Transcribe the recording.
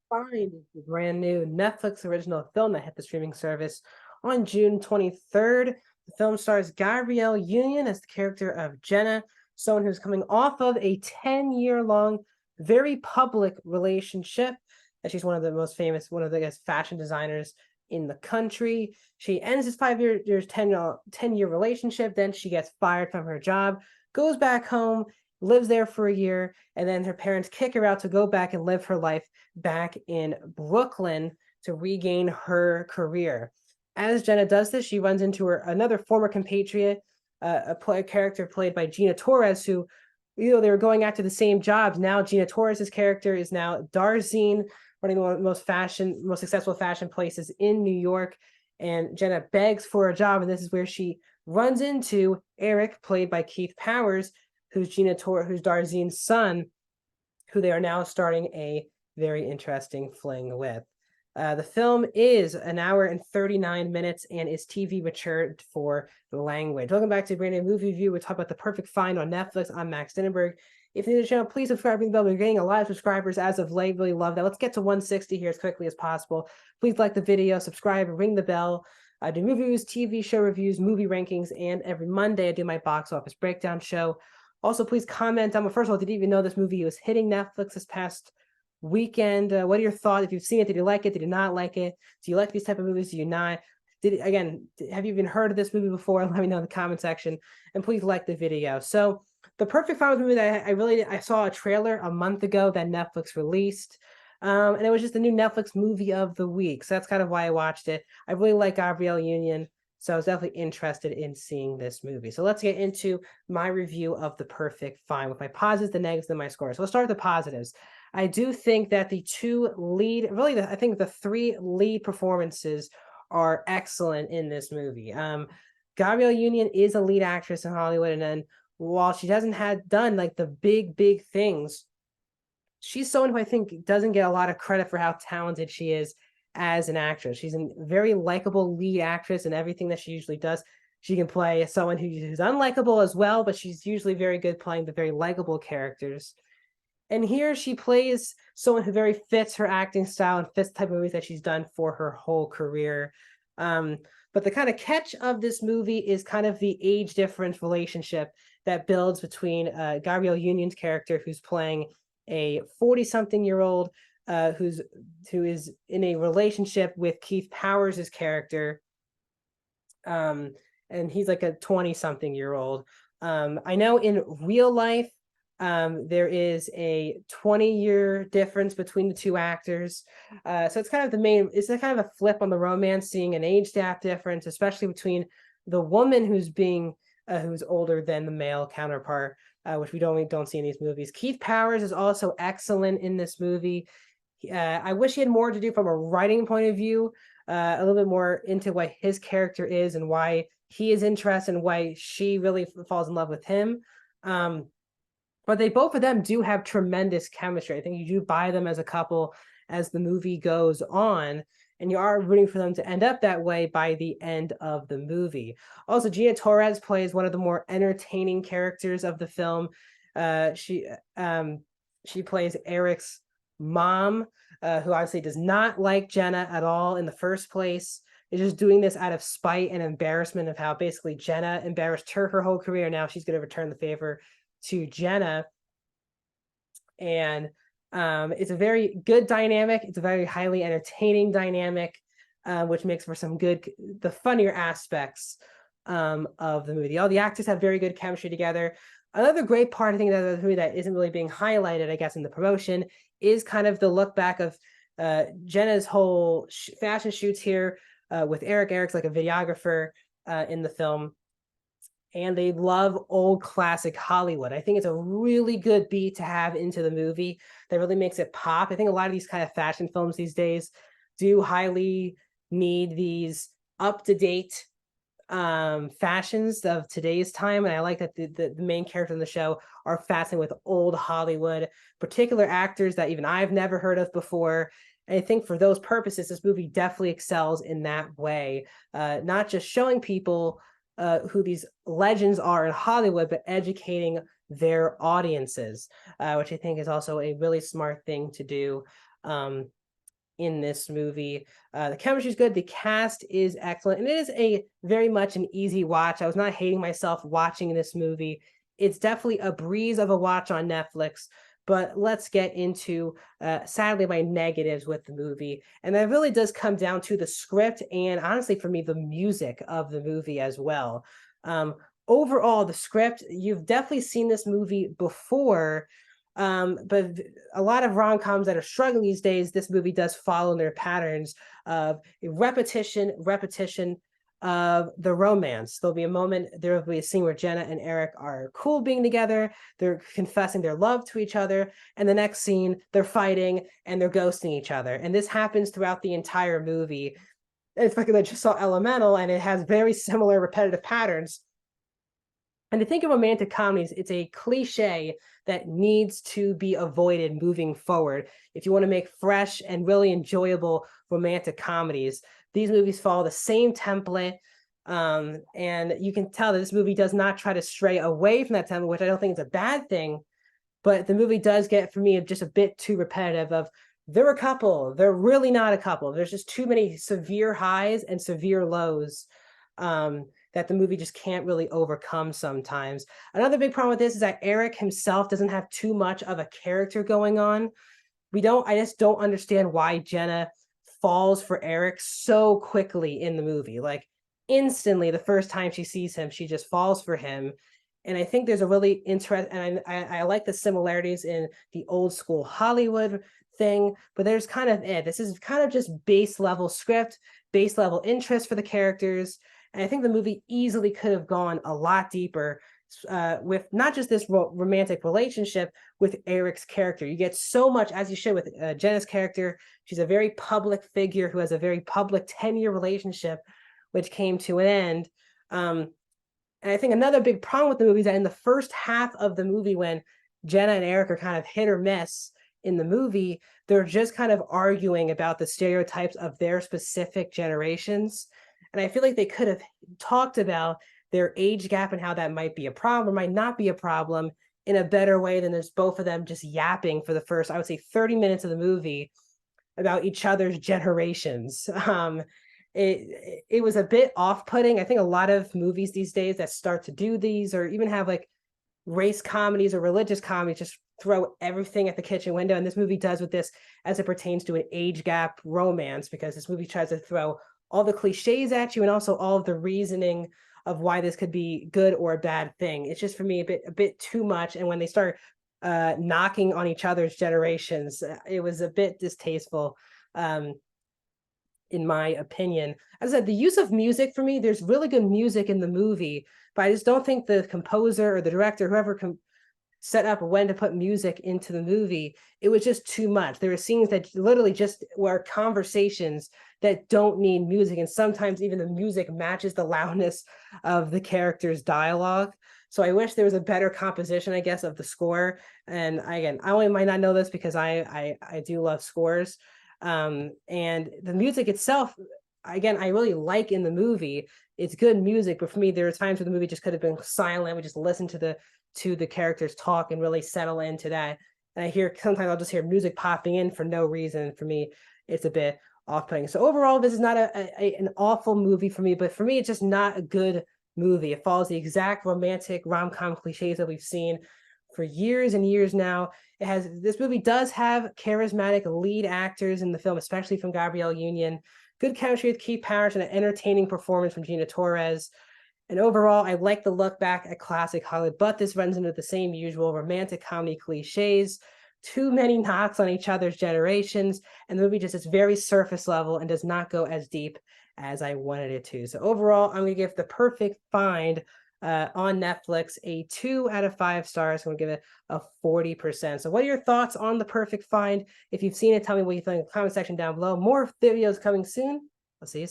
Find is the brand new Netflix original film that hit the streaming service on June 23rd. The film stars Gabrielle Union as the character of Jenna, someone who's coming off of a 10-year long, very public relationship. And she's one of the most famous, one of the I guess, fashion designers in the country. She ends this 5 year, 10-year relationship. Then she gets fired from her job, goes back home, lives there for a year, and then her parents kick her out to go back and live her life back in Brooklyn to regain her career. As Jenna does this, she runs into another former compatriot, a character played by Gina Torres, who, they were going after the same jobs. Now Gina Torres's character is now Darzine, running one of the most successful fashion places in New York. And Jenna begs for a job, and this is where she runs into Eric, played by Keith Powers, who's Darzine's son, who they are now starting a very interesting fling with. The film is an hour and 39 minutes and is TV matured for the language. Welcome back to Brandon Movie Review. We talk about The Perfect Find on Netflix. I'm Max Dinenberg. If you're new to the channel, please subscribe to the bell. We're getting a lot of subscribers as of late. Really love that. Let's get to 160 here as quickly as possible. Please like the video, subscribe, ring the bell. I do movie reviews, TV show reviews, movie rankings, and every Monday I do my box office breakdown show. Also, please comment on, first of all, did you even know this movie was hitting Netflix this past weekend? What are your thoughts? If you've seen it, did you like it? Did you not like it? Do you like these type of movies? Do you not? Have you even heard of this movie before? Let me know in the comment section, and please like the video. So, The Perfect Find was a movie that I saw a trailer a month ago that Netflix released, and it was just the new Netflix movie of the week. So that's kind of why I watched it. I really like Gabrielle Union, so I was definitely interested in seeing this movie. So let's get into my review of The Perfect Find with my positives, the negatives, and my scores. So let's start with the positives. I do think that I think the three lead performances are excellent in this movie. Gabrielle Union is a lead actress in Hollywood, and then while she hasn't done like the big things, she's someone who I think doesn't get a lot of credit for how talented she is as an actress. She's a very likable lead actress in everything that she usually does. She can play someone who's unlikable as well, but she's usually very good playing the very likable characters. And here she plays someone who very fits her acting style and fits the type of movies that she's done for her whole career. But the kind of catch of this movie is kind of the age difference relationship that builds between Gabrielle Union's character, who's playing a 40-something-year-old who is in a relationship with Keith Powers' character, and he's like a 20-something-year-old. I know in real life, there is a 20-year difference between the two actors. So it's kind of it's a kind of a flip on the romance, seeing an age gap difference, especially between the woman who's older than the male counterpart, which we don't see in these movies. Keith Powers is also excellent in this movie. I wish he had more to do from a writing point of view, a little bit more into what his character is and why he is interested and why she really falls in love with him. But both of them do have tremendous chemistry. I think you do buy them as a couple as the movie goes on, and you are rooting for them to end up that way by the end of the movie. Also, Gina Torres plays one of the more entertaining characters of the film. She plays Eric's mom, who obviously does not like Jenna at all in the first place. Is just doing this out of spite and embarrassment of how basically Jenna embarrassed her whole career. Now she's going to return the favor to Jenna. And it's a very good dynamic. It's a very highly entertaining dynamic, which makes for the funnier aspects of the movie. All the actors have very good chemistry together. Another great part, I think, that the movie that isn't really being highlighted, I guess, in the promotion is kind of the look back of Jenna's whole fashion shoots here with Eric. Eric's like a videographer in the film, and they love old classic Hollywood. I think it's a really good beat to have into the movie that really makes it pop. I think a lot of these kind of fashion films these days do highly need these up-to-date fashions of today's time, and I like that the main characters in the show are fascinated with old Hollywood, particular actors that even I've never heard of before. And I think for those purposes, this movie definitely excels in that way, not just showing people who these legends are in Hollywood, but educating their audiences, which I think is also a really smart thing to do. um, in this movie. The chemistry is good. The cast is excellent. And it is a very much an easy watch. I was not hating myself watching this movie. It's definitely a breeze of a watch on Netflix. But let's get into, sadly, my negatives with the movie. And that really does come down to the script and honestly, for me, the music of the movie as well. Overall, the script, you've definitely seen this movie before, but a lot of rom-coms that are struggling these days, this movie does follow their patterns of repetition of the romance. There'll be a moment, there will be a scene where Jenna and Eric are cool being together, they're confessing their love to each other, and the next scene, they're fighting and they're ghosting each other. And this happens throughout the entire movie. It's like I just saw Elemental, and it has very similar repetitive patterns. And to think of romantic comedies, it's a cliche that needs to be avoided moving forward. If you want to make fresh and really enjoyable romantic comedies, these movies follow the same template. And you can tell that this movie does not try to stray away from that template, which I don't think is a bad thing. But the movie does get, for me, just a bit too repetitive of, they're a couple, they're really not a couple. There's just too many severe highs and severe lows. That the movie just can't really overcome sometimes. Another big problem with this is that Eric himself doesn't have too much of a character going on. I just don't understand why Jenna falls for Eric so quickly in the movie. Like instantly, the first time she sees him, she just falls for him. And I think there's a really interesting, and I like the similarities in the old school Hollywood thing, but there's kind of, this is kind of just base level script, base level interest for the characters. And I think the movie easily could have gone a lot deeper with not just this romantic relationship with Eric's character. You get so much, as you should, with Jenna's character. She's a very public figure who has a very public 10-year relationship, which came to an end. And I think another big problem with the movie is that in the first half of the movie, when Jenna and Eric are kind of hit or miss in the movie, they're just kind of arguing about the stereotypes of their specific generations. And I feel like they could have talked about their age gap and how that might be a problem or might not be a problem in a better way than there's both of them just yapping for the first, I would say, 30 minutes of the movie about each other's generations. It was a bit off-putting. I think a lot of movies these days that start to do these, or even have like race comedies or religious comedies, just throw everything at the kitchen window. And this movie does with this as it pertains to an age gap romance, because this movie tries to throw all the cliches at you and also all of the reasoning of why this could be good or a bad thing. It's just, for me, a bit too much. And when they start knocking on each other's generations, it was a bit distasteful, in my opinion. As I said, the use of music, for me, there's really good music in the movie, but I just don't think the composer or the director, whoever set up when to put music into the movie, it was just too much. There were scenes that literally just were conversations that don't need music, and sometimes even the music matches the loudness of the character's dialogue. So I wish there was a better composition, I guess, of the score. And again, I only might not know this because I do love scores. And the music itself, again, I really like in the movie. It's good music, but for me, there are times where the movie just could have been silent. We just listen to the characters talk and really settle into that. And I hear, sometimes I'll just hear music popping in for no reason. For me, it's a bit off-putting. So overall, this is not an awful movie for me, but for me, it's just not a good movie. It follows the exact romantic rom-com cliches that we've seen for years and years now. This movie does have charismatic lead actors in the film, especially from Gabrielle Union. Good chemistry with Keith Parrish and an entertaining performance from Gina Torres. And overall, I like the look back at classic Hollywood, but this runs into the same usual romantic comedy cliches, too many knocks on each other's generations, and the movie just is very surface level and does not go as deep as I wanted it to. So overall, I'm going to give The Perfect Find on Netflix a 2 out of 5 stars. I'm going to give it a 40%. So what are your thoughts on The Perfect Find? If you've seen it, tell me what you think in the comment section down below. More videos coming soon. I'll see you soon.